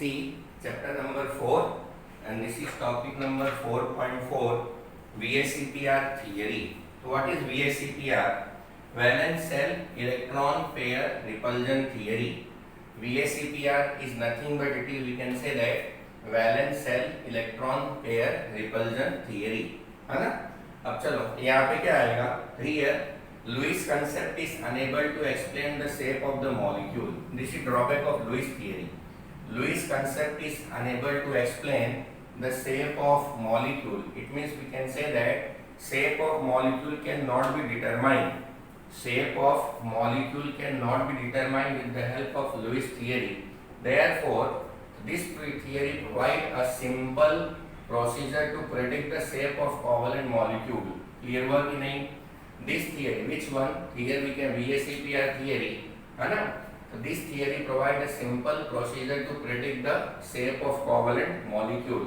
See chapter number 4 and this is topic number 4.4 VSEPR theory. So what is VSEPR? Valence shell electron pair repulsion theory. VSEPR is nothing but it is, we can say that valence shell electron pair repulsion theory, है ना. अब चलो यहाँ पे क्या आएगा. Here Lewis concept is unable to explain the shape of the molecule. This is drawback of Lewis theory. Lewis concept is unable to explain the shape of molecule. It means we can say that shape of molecule cannot be determined. Shape of molecule cannot be determined with the help of Lewis theory. Therefore, this theory provides a simple procedure to predict the shape of covalent molecule. Clear हुआ कि नहीं? This theory, which one? Here we can VSEPR theory, है ना? So this theory provides a simple procedure to predict the shape of covalent molecule.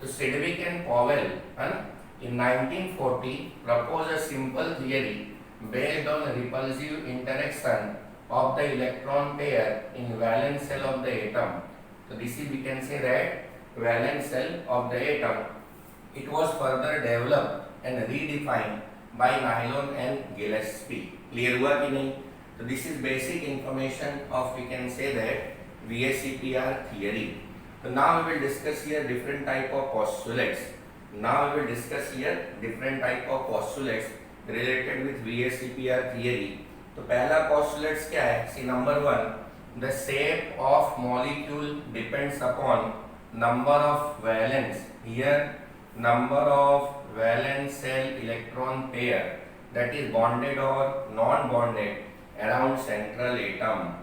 So Sedgwick and Powell, है ना, in 1940 proposed a simple theory based on repulsive interaction of the electron pair in valence shell of the atom. So this is, we can say that valence shell of the atom. It was further developed and redefined by Nylon and Gillespie. Clear हुआ कि नहीं? So this is basic information of, we can say that VSEPR theory. So now we will discuss here different type of postulates. Now we will discuss here different type of postulates related with VSEPR theory. तो पहला postulates क्या है? See number 1, the shape of molecule depends upon number of valence. Here number of valence shell electron pair, that is bonded or non-bonded around central atom.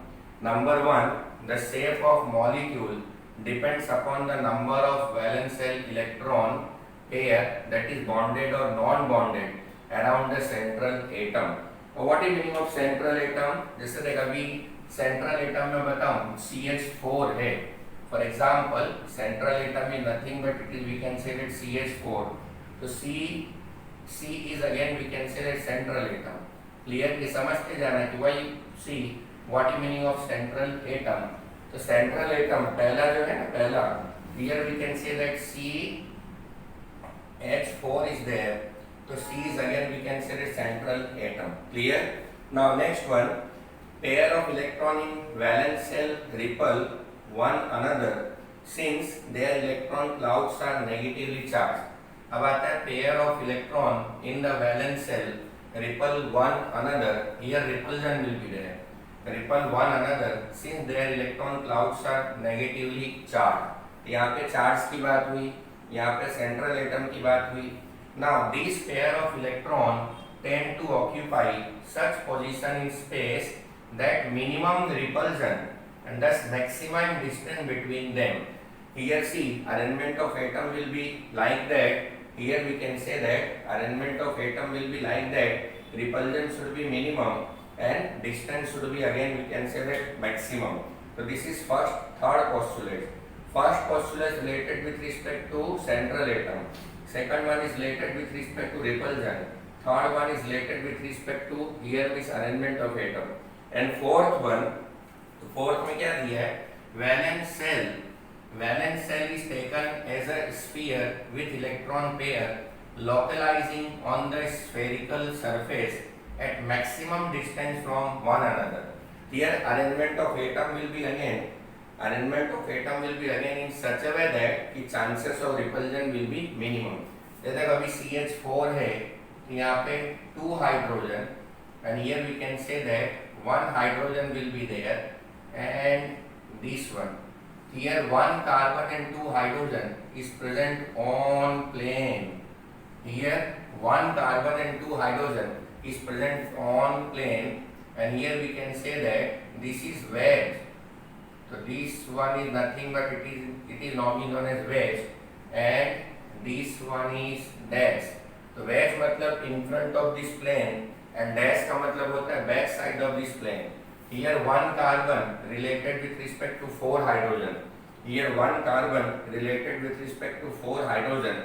Number 1, the shape of molecule depends upon the number of valence shell electron pair, that is bonded or non-bonded around the central atom. और what is meaning of central atom? जैसे देख अभी central atom में बताऊं CH4 है. For example, central atom is nothing but it is, we can say that CH4. So C is again we can say that central atom. Clear? ये समझते जाना कि why C, what is meaning of central atom? तो central atom पहला जो है ना, पहला here we can say that CH4 is there. So C is again we can say the central atom. Clear? Now next one, pair of electron in valence shell repel one another since their electron clouds are negatively charged. अब आता है pair of electron in the valence shell repel one another. Here repulsion will be there. Repel one another since their electron clouds are negatively charged. यहाँ पे charge की बात हुई, यहाँ पे central atom की बात हुई. Now these pair of electron tend to occupy such position in space that minimum repulsion and thus maximum distance between them. Here see, arrangement of atom will be like that. Here we can say that arrangement of atom will be like that. Repulsion should be minimum and distance should be again we can say that maximum. So this is third postulate. First postulate related with respect to central atom. Second one is related with respect to repulsion. Third one is related with respect to here this arrangement of atom. And fourth one, तो fourth में क्या दिया है? Valence shell. Valence shell is taken as a sphere with electron pair localizing on the spherical surface at maximum distance from one another. Here arrangement of atom will be again in such a way that the chances of repulsion will be minimum. जैसे अभी CH4 है, यहाँ पे 2 hydrogen and here we can say that 1 hydrogen will be there and this one. Here 1 carbon and 2 hydrogen is present on plane. Here 1 carbon and 2 hydrogen is present on plane and here we can say that this is wedge. So this one is nothing but it is normally known as wedge and this one is dash. So wedge मतलब in front of this plane and dash का मतलब होता है back side of this plane. Here 1 carbon related with respect to 4 hydrogen. Here 1 carbon related with respect to 4 hydrogen.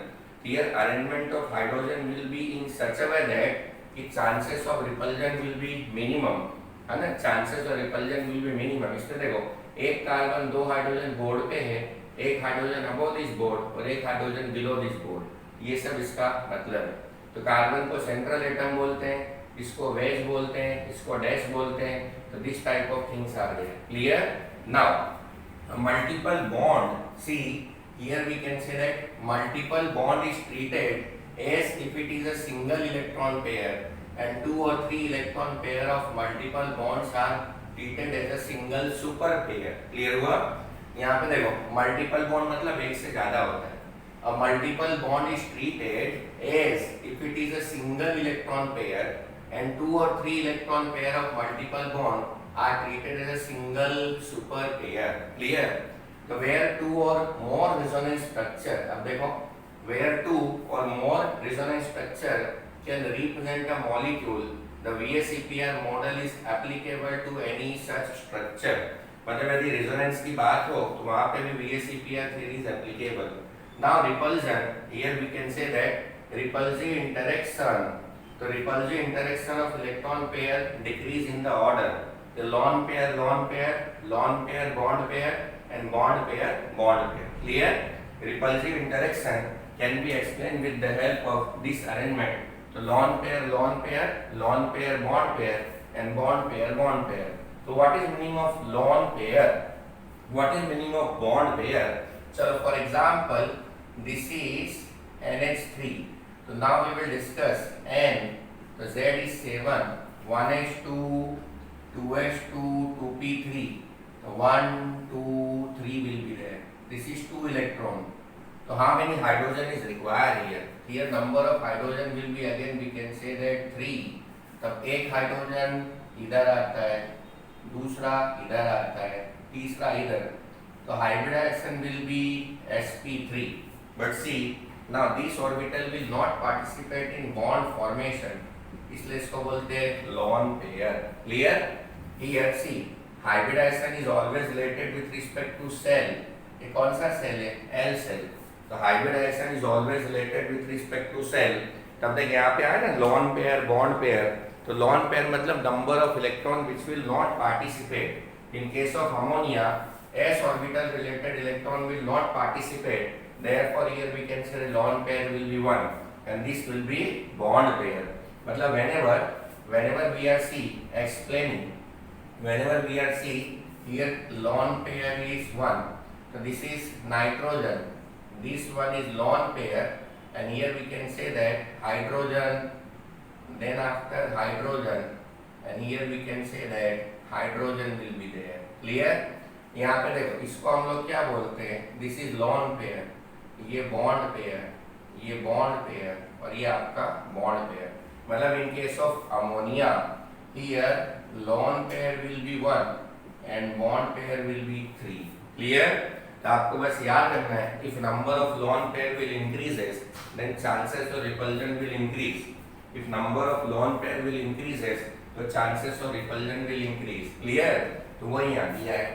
Here arrangement of hydrogen will be in such a way that the chances of repulsion will be minimum. है ना, chances of repulsion will be minimum. इसमें देखो एक carbon दो hydrogen board पे है, एक hydrogen above this board और एक हाइड्रोजन बिलो दिस बोर्ड, ये सब इसका मतलब है। तो कार्बन को सेंट्रल एटम बोलते हैं, इसको वेज बोलते हैं, इसको डैश बोलते हैं। तो this type of things are there. Clear? Now multiple bond, see here we can say that multiple bond is treated as if it is a single electron pair and two or three electron pair of multiple bonds are treated as a single super pair. Clear हुआ? यहाँ पे देखो multiple bond मतलब एक से ज्यादा होता है। A multiple bond is treated as if it is a single electron pair and two or three electron pair of multiple bond are treated as a single super pair. Clear? तो where two or more resonance structure, अब देखो where two or more resonance structure can represent a molecule, the VSEPR model is applicable to any such structure. मतलब यदि resonance की बात हो तो वहाँ पे भी VSEPR theory is applicable. Now repulsion, here we can say that repulsive interaction, तो repulsive interaction of electron pair decrease in the order, the lone pair bond pair and bond pair. Clear? Repulsive interaction can be explained with the help of this arrangement. So lone pair bond pair and bond pair. So what is meaning of lone pair? What is meaning of bond pair? So for example, this is NH3. So now we will discuss N. So Z is 7, 1H2, 2H2, 2P3. So 1, 2, 3 will be there. This is 2 electron. So how many hydrogen is required here? Here number of hydrogen will be, again we can say that 3. तब एक hydrogen इधर आता है, दूसरा इधर आता है, तीसरा इधर. तो hybridization will be sp3. But see, now this orbital will not participate in bond formation. इसलिए इसको बोलते हैं lone pair. Clear? Here see, hybridization is always related with respect to cell. ये कौन सा सेल है? L cell. तो hybridization is always related with respect to cell. तब तक यहाँ पे आया ना lone pair, bond pair. तो lone pair मतलब number of electron which will not participate. In case of ammonia, s orbital related electron will not participate. Therefore here we can say lone pair will be 1 and this will be bond pair. मतलब whenever we are explaining, whenever we are here lone pair is 1. So this is nitrogen, this one is lone pair, and here we can say that hydrogen, then after hydrogen, and here we can say that hydrogen will be there. Clear? यहाँ पे देखो इसको हम लोग क्या बोलते हैं? This is lone pair, ये bond pair, ये bond pair और ये आपका bond pair. मतलब in case of ammonia, here lone pair will be 1 and bond pair will be 3. Clear? तो आपको बस याद रखना है, if number of lone pair will increases, then chances of repulsion will increase. If number of lone pair will increases, तो chances of repulsion will increase. Clear? तो वही यहाँ दिया है,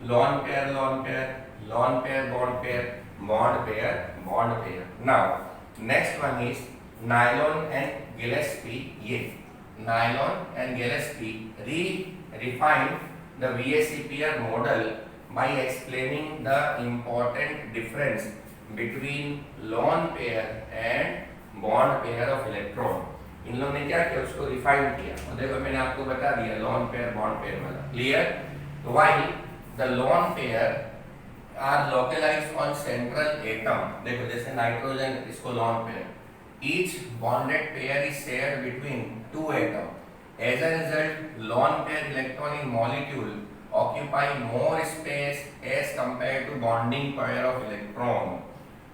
lone pair, bond pair, bond pair. Now next one is nylon and Gillespie. ये nylon and Gillespie refine the VSEPR model by explaining the important difference between lone pair and bond pair of electron. इन लोगों ने क्या किया? उसको refine किया और देखो मैंने आपको बता दिया lone pair bond pair वाला. Clear? तो while the lone pair are localized on central atom, देखो जैसे नाइट्रोजन इसको lone pair, each bonded pair is shared between two atoms. As a result, lone pair electron in molecule occupy more space as compared to bonding pair of electron.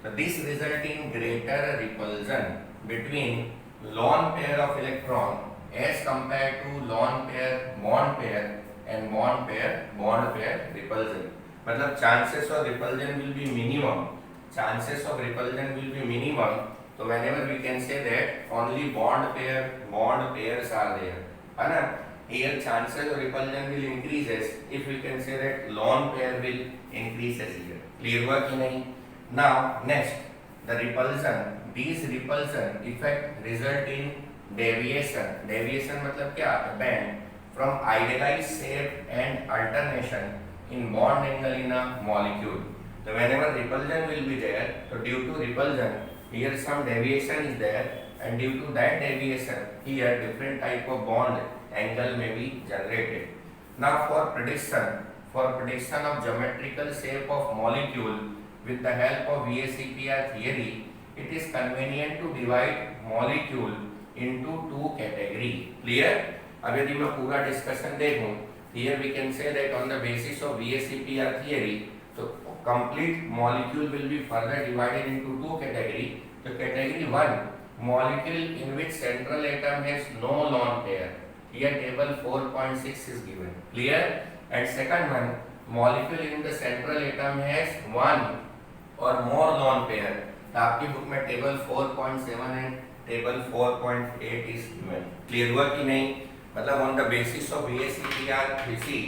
So this result in greater repulsion between lone pair of electron as compared to lone pair bond pair and bond pair repulsion. मतलब chances of repulsion will be minimum. So whenever we can say that only bond pairs are there, है ना? Here chances of repulsion will increases if we can say that lone pair will increases here. Clear हुआ कि नहीं? Now next, the repulsion. These repulsion effect result in deviation मतलब क्या? Bend from idealized shape and alternation in bond angle in a molecule. So whenever repulsion will be there, so due to repulsion here some deviation is there, and due to that deviation here different type of bond angle may be generated. Now for prediction of geometrical shape of molecule with the help of VSEPR theory, it is convenient to divide molecule into two category. Clear? अब यदि मैं पूरा discussion देखूं, here we can say that on the basis of VSEPR theory, so complete molecule will be further divided into two category. So category 1, molecule in which central atom has no lone pair. Here table 4.6 is given. Clear? And second one, molecule in the central atom has one or more lone pair. तो आपकी book में table 4.7 and table 4.8 is given. Clear हुआ कि नहीं? मतलब on the basis of VSEPR theory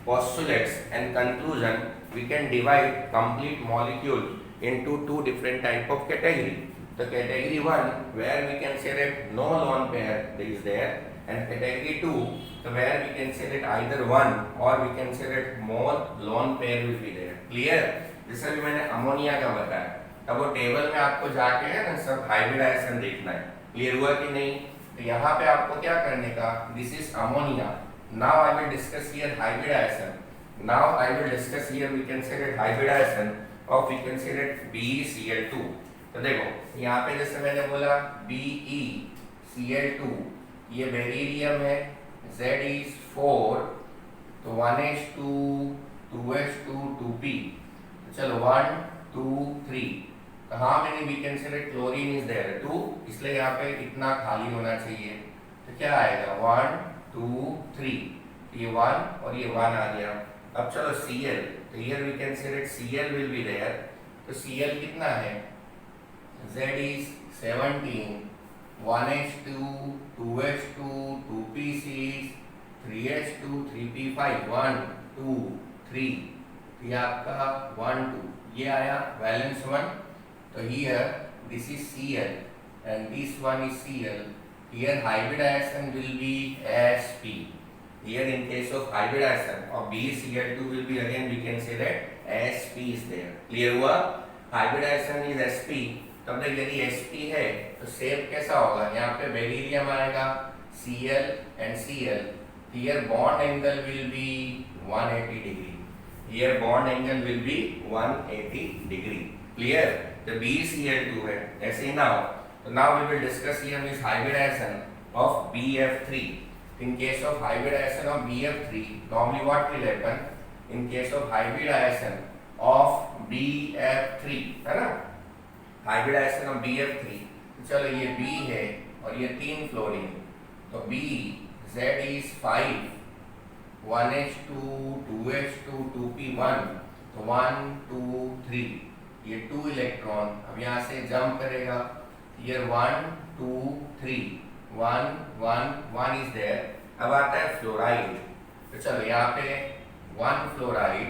postulates and conclusion we can divide complete molecule into two different type of category. The category 1 where we can say that no lone pair is there, and category 2 where we can say that either one or we can say that more lone pair will be there. Clear? जैसे भी मैंने ammonia का बताया, अब वो table में आपको जाके है ना सब हाइब्रिडाइजेशन देखना है. क्लियर हुआ कि नहीं? तो यहाँ पे आपको क्या करने का, this is ammonia. Now I will discuss here hybridization. Now I will discuss here we can say that hybridization of we can say that BeCl2. तो देखो यहाँ पे जैसे मैंने बोला BeCl2 ये बेरिलियम है, Z is 4, तो 1s2 2s2 2p. चलो 1 2 3. how many we can say that chlorine is there? 2, इसलिए यहाँ पे इतना खाली होना चाहिए. तो क्या आएगा 1 2 3. ये 1 और ये 1 आ गया. अब चलो Cl, तो here we can say that Cl will be there. तो Cl कितना है? Z is 17, 1s2 2s2 2p6 3s2 3p5 1 2 3. ये आपका 1 2 ये आया वैलेंस 1. तो here this is Cl and this one is Cl. Here hybridization will be sp. Here in case of hybridization of BeCl2 will be again we can say that sp is there. Clear हुआ? Hybridization is sp. तब तक यदि sp है तो shape कैसा होगा? यहाँ पे बेरिलियम आएगा Cl and Cl. Here bond angle will be 180 degree. Here bond angle will be 180 degree. Clear? The BeCl2 है ऐसे now. So now we will discuss here this hybridization of BF3. In case of hybridization of BF3, normally what will happen? In case of hybridization of BF3, है ना? Hybridization of BF3. चलो ये B है और ये 3 fluorine. तो B Z is 5, 1s2 2s2 2p1. तो 1 2 3. ये 2 इलेक्ट्रॉन अब यहाँ से जंप करेगा. ये 1 2 3 1 1 1 इज देयर. अब आता है फ्लोराइड. तो चलो यहाँ पे 1 fluoride,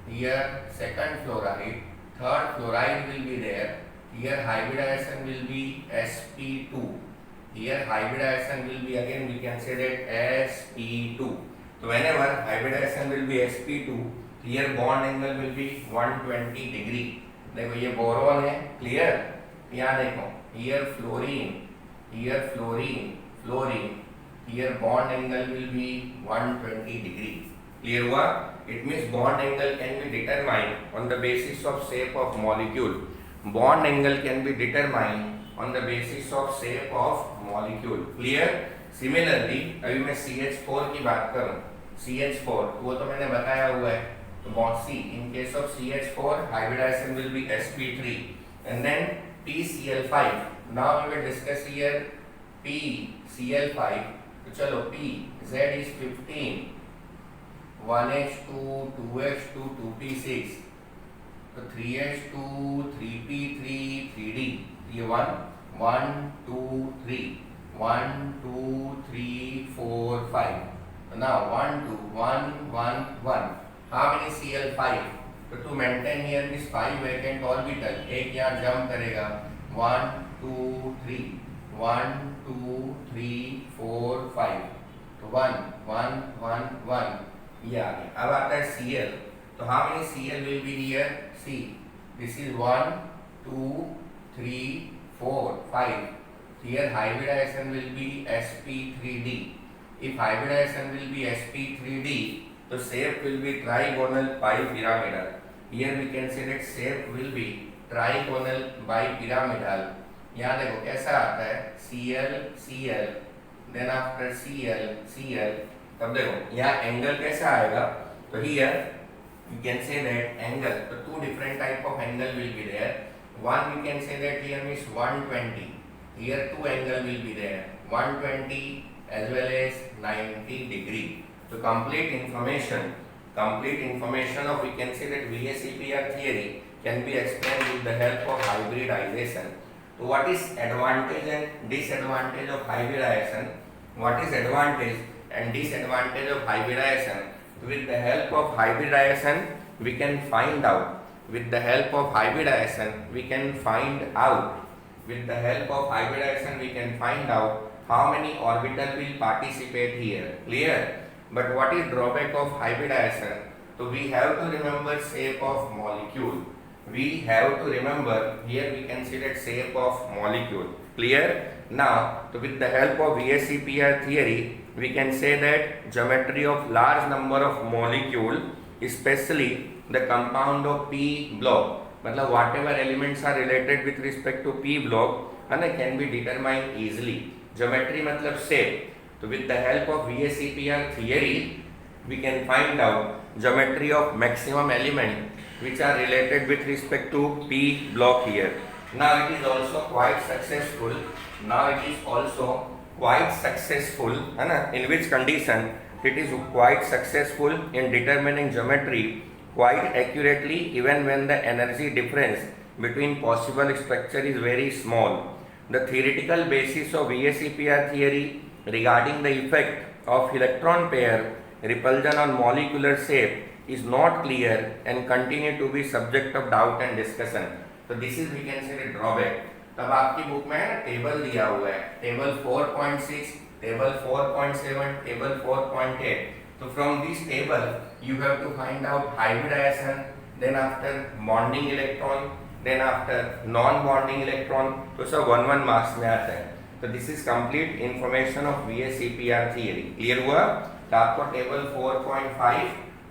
here second fluoride, third fluoride will be there. Here hybridization will be sp2. Here hybridization will be again we can say that sp2. So whenever hybridization will be sp2, here bond angle will be 120 degree. देखो ये boron है. Clear? यहाँ देखो here fluorine, here fluorine, fluorine. Here bond angle will be 120 degree. Clear हुआ? It means bond angle can be determined on the basis of shape of molecule. Bond angle can be determined on the basis of shape of molecule. Clear? Similarly, अभी मैं CH4 की बात करूँ. CH4 वो तो मैंने बताया हुआ है. So bond C, in case of CH4, hybridization will be sp3 and then PCl5. Now we will discuss here PCl5. तो चलो P, Z is 15, 1s2 2s2 2p6. तो 3s2 3p3 3d. ये 1 1 2 3 1 2 3 4 5. So now 1 2 1 1 1. How many Cl5? So to maintain here this 5 vacant orbital, एक यहाँ jump करेगा 1 2 3 1 2 3 4 5. तो 1 1 1 1. ये आ गया। अब आता है Cl, तो how many Cl will be here? See, this is 1 2 3 4 5. Here hybridization will be sp3d. If hybridization will be sp3d, so shape will be trigonal bipyramidal. Here we can say that shape will be trigonal bipyramidal. यहाँ देखो कैसा आता है, Cl Cl, then after Cl Cl. तब देखो यहाँ angle कैसा आएगा, तो here you can say that angle, so two different type of angle will be there. One we can say that here means 120. Here two angle will be there, 120 as well as 90 degree. So complete information of, we can say that VSEPR theory can be explained with the help of hybridization. So what is advantage and disadvantage of hybridization? What is advantage and disadvantage of hybridization? With the help of hybridization we can find out. With the help of hybridization we can find out. With the help of hybridization we can find out how many orbital will participate here. Clear? But what is drawback of hybridization? So we have to remember shape of molecule. We have to remember, here we can see that shape of molecule. Clear? Now, so with the help of VSEPR theory, we can say that geometry of large number of molecule, especially the compound of P block, मतलब whatever elements are related with respect to P block, can be determined easily. Geometry मतलब shape. So with the help of VSEPR theory, we can find out geometry of maximum element which are related with respect to P block here. Now it is also quite successful. In which condition it is quite successful in determining geometry quite accurately even when the energy difference between possible structure is very small. The theoretical basis of VSEPR theory regarding the effect of electron pair repulsion on molecular shape is not clear and continue to be subject of doubt and discussion. So this is, we can say, the drawback. तब आपकी book में है ना table दिया हुआ है, table 4.6, table 4.7, table 4.8. So from this table you have to find out hybridization, then after bonding electron, then after non-bonding electron. तो सब 1 मार्क्स में आता है. तो this is complete information of VSEPR theory. Clear हुआ? तो आपको table 4.5,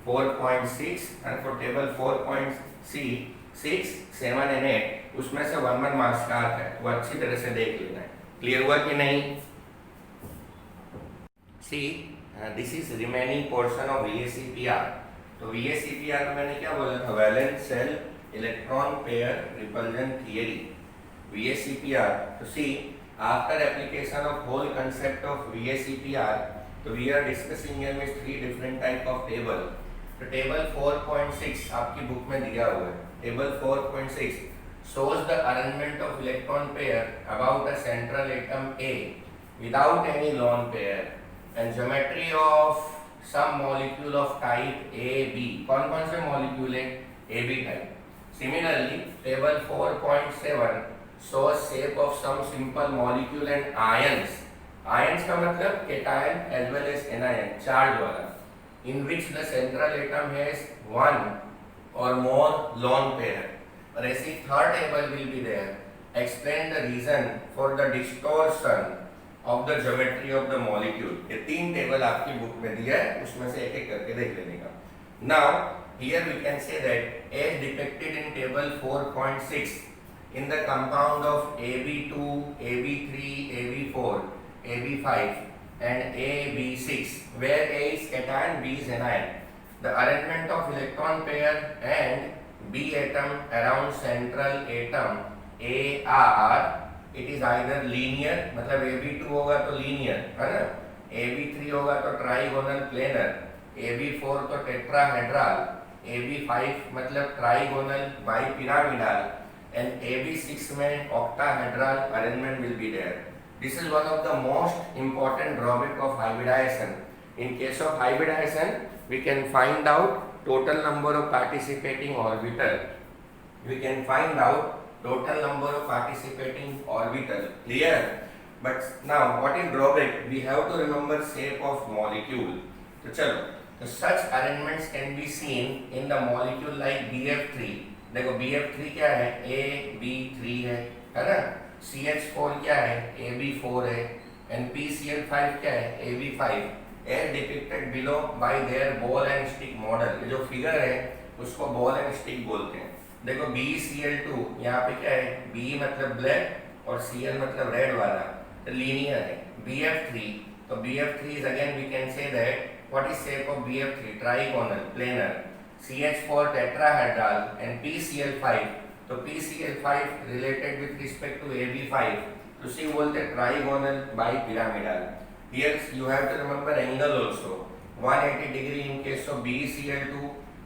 4.6 and for table 4.6, 7 and 8 उसमें से 1 मार्क्स का आता है, वो अच्छी तरह से देख लेना है. क्लियर हुआ कि नहीं? See this is remaining portion of VSEPR. तो VSEPR में मैंने क्या बोला था? Valence shell electron pair repulsion theory. VSEPR. तो सी after application of whole concept of VSEPR, so we are discussing here with 3 different type of table. तो table 4.6 आपकी book में दिया हुआ है. Table 4.6 shows the arrangement of electron pair about a central atom A without any lone pair and geometry of some molecule of type AB. कौन कौन से molecule है? AB type. Similarly, table 4.7 shows shape of some simple molecule and ions. Ions का मतलब cation as well as anion, charge वाला, in which the central atom has one or more lone pair. और ऐसी third table will be there. Explain the reason for the distortion of the geometry of the molecule. ये 3 table आपकी book में दिया है, उसमें से एक एक करके देख लेने का. Now here we can say that as depicted in table 4.6, in the compound of AB2, AB3, AB4, AB5 and AB6, where A is cation, B is anion, the arrangement of electron pair and B atom around central atom AR, it is either linear, मतलब AB2 होगा तो linear है ना, AB3 होगा तो trigonal planar, AB4 तो tetrahedral, AB5 मतलब trigonal bipyramidal and AB6 में octahedral arrangement will be there. This is one of the most important drawback of hybridization. In case of hybridization, we can find out total number of participating orbital. We can find out total number of participating orbital. Clear? But now what is drawback? We have to remember shape of molecule. तो चलो तो such arrangements can be seen in the molecule like BF3. देखो BF3 क्या है, AB3 है ना, CH4 क्या है, AB4 है, and PCl5 क्या है, AB5, as depicted below by their ball and stick model. ये जो फिगर है उसको बॉल एंड स्टिक बोलते हैं। देखो BCl2 यहाँ पे क्या है, B मतलब ब्लैक और Cl मतलब रेड वाला, तो लीनियर है। BF3, तो BF3 is again we can say that what is shape of BF3, trigonal, planar, CH4 tetrahedral and PCl5, तो PCl5 related with respect to AB5, तो उसी बोलते हैं trigonal bipyramidal. Here you have to remember angle also, 180 degree in case of BCl2,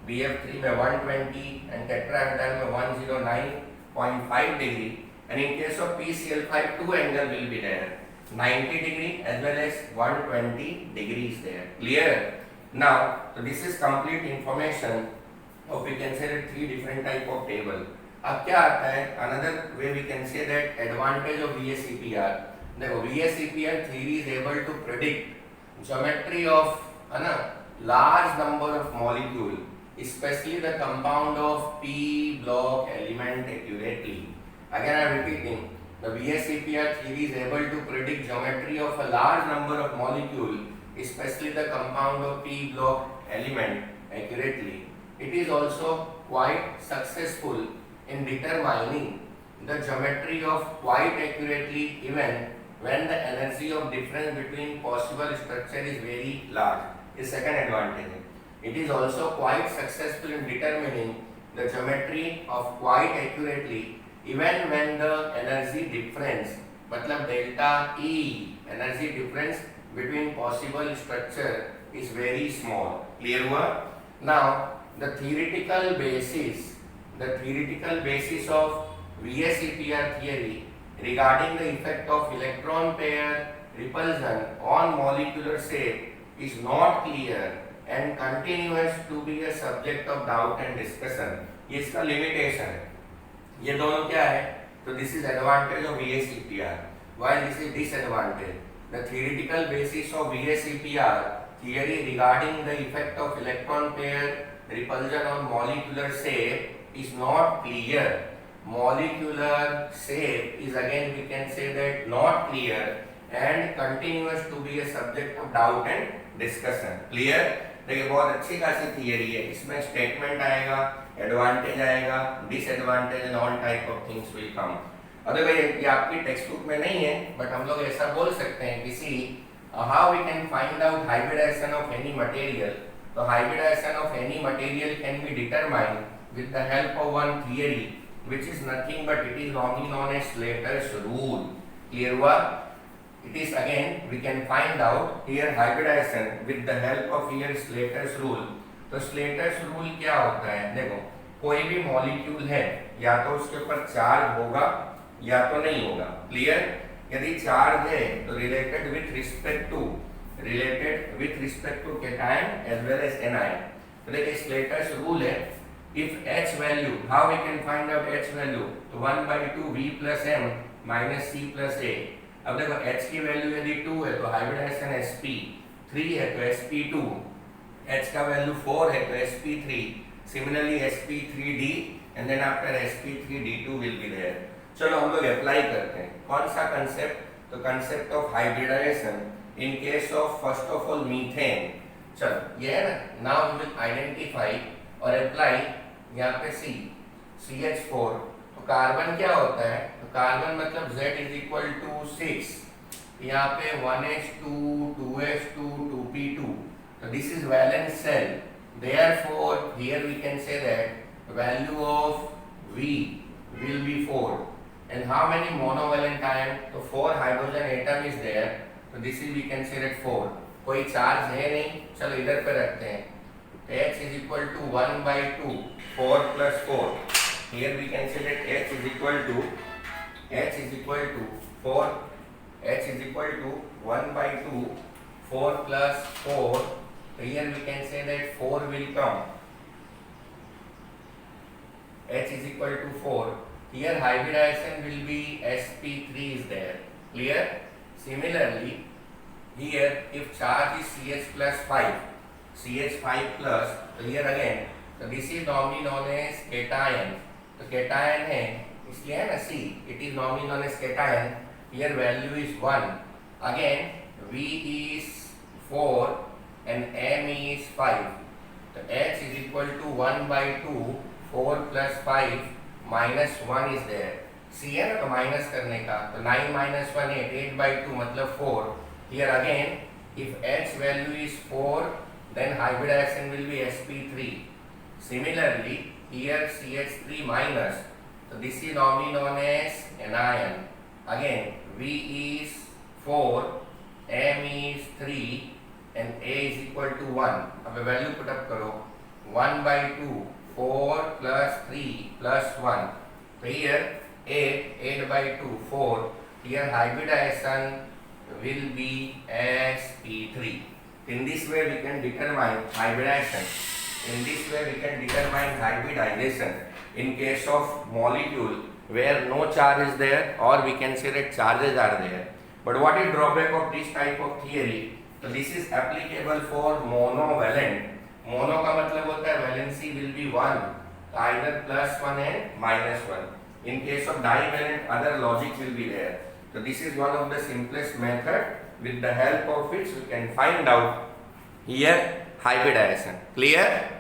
BF3 में 120 and tetrahedral में 109.5 degree, and in case of PCl5 two angle will be there, 90 degree as well as 120 degrees there. Clear? Now, so this is complete information of we can say that three different type of table. अब क्या आता है, another way we can say that advantage of VSEPR. देखो VSEPR theory is able to predict geometry of है ना large number of molecule, especially the compound of P block element accurately. Again I am repeating. The VSEPR theory is able to predict geometry of a large number of molecules, especially the compound of P block element accurately. It is also quite successful in determining the geometry of quite accurately even when the energy of difference between possible structure is very large. Is second advantage. It is also quite successful in determining the geometry of quite accurately even when the energy difference मतलब delta E energy difference between possible structure is very small. Clear हुआ? Now the theoretical basis of VSEPR theory regarding the effect of electron pair repulsion on molecular shape is not clear and continues to be a subject of doubt and discussion. ये इसका limitation है। ये दोनों क्या है, तो this is advantage of VSEPR while this is disadvantage. The theoretical basis of VSEPR theory regarding the effect of electron pair repulsion on molecular shape is not clear. Molecular shape is again we can say that not clear and continues to be a subject of doubt and discussion. Clear? देखिए बहुत अच्छी खासी theory है, इसमें statement आएगा, advantage आएगा, disadvantage and all type of things will come. अगर ये आपकी टेक्स्ट बुक में नहीं है, बट हम लोग ऐसा बोल सकते हैं किसी how we can find out hybridization of any material. तो hybridization of any material can be determined with the help of one theory which is nothing but it is only known as Slater's rule. Clear हुआ? It is again we can find out here hybridization with the help of here Slater's rule. तो Slater's rule क्या होता है? देखो कोई भी molecule है या तो उसके ऊपर चार्ज होगा या तो नहीं होगा। क्लियर? यदि चार्ज है तो related with respect to cation as well as anion. तो देखिए Slater's rule है, if H value, how we can find out H value? तो 1/2 V plus M minus C plus A। अब देखो H की वैल्यू यदि 2 है तो हाइब्रिडाइजेशन sp, 3 है तो sp2, H का वैल्यू 4 है तो sp3, similarly sp3d and then after sp3d2 will be there. चलो हम लोग अप्लाई करते हैं कौन सा कंसेप्ट, तो concept of hybridization in case of first of all methane. चलो ये है ना, नाउ वी विल आइडेंटिफाई और अप्लाई यहाँ पे CH4। तो कार्बन क्या होता है, तो कार्बन मतलब Z इज इक्वल टू 6, यहाँ पे 1s2 2s2 2p2, तो this is valence shell, therefore here we can say that value of V will be 4 and how many monovalent ion, तो 4 hydrogen atom is there, तो this is we can say that 4, कोई charge है नहीं, चलो इधर पे रखते हैं, H is equal to 1/2, 4 plus 4. Here we can say that H is equal to 4. H is equal to 1/2, 4 plus 4. Here we can say that 4 will come. H is equal to 4. Here hybridization will be sp3 is there. Clear? Similarly, here if charge is Ch plus 5. CH5 plus. So here again, so this is normally known as cation. तो cation है इसलिए है ना C. It is normally known as cation. Here value is 1. Again V is 4 and M is 5. So H is equal to 1 by 2. 4 plus 5 minus 1 is there. C है ना तो minus करने का, तो 9 minus 1 8. 8 by 2 मतलब 4. Here again if H value is 4, then hybridization will be sp3. Similarly here CH3 minus, so this is normally known as anion. Again V is 4, M is 3 and A is equal to 1. अब value put up करो, 1 by 2, 4 plus 3 plus 1. So here 8 by 2, 4. Here hybridization will be sp3. In this way we can determine hybridization. In this way we can determine hybridization in case of molecule where no charge is there, or we can say that charges are there. But what is drawback of this type of theory? So this is applicable for monovalent. Mono का मतलब होता है valency will be 1, either plus 1 and minus 1. In case of divalent, other logic will be there. So this is one of the simplest method, with the help of which we can find out here hybridization. Clear?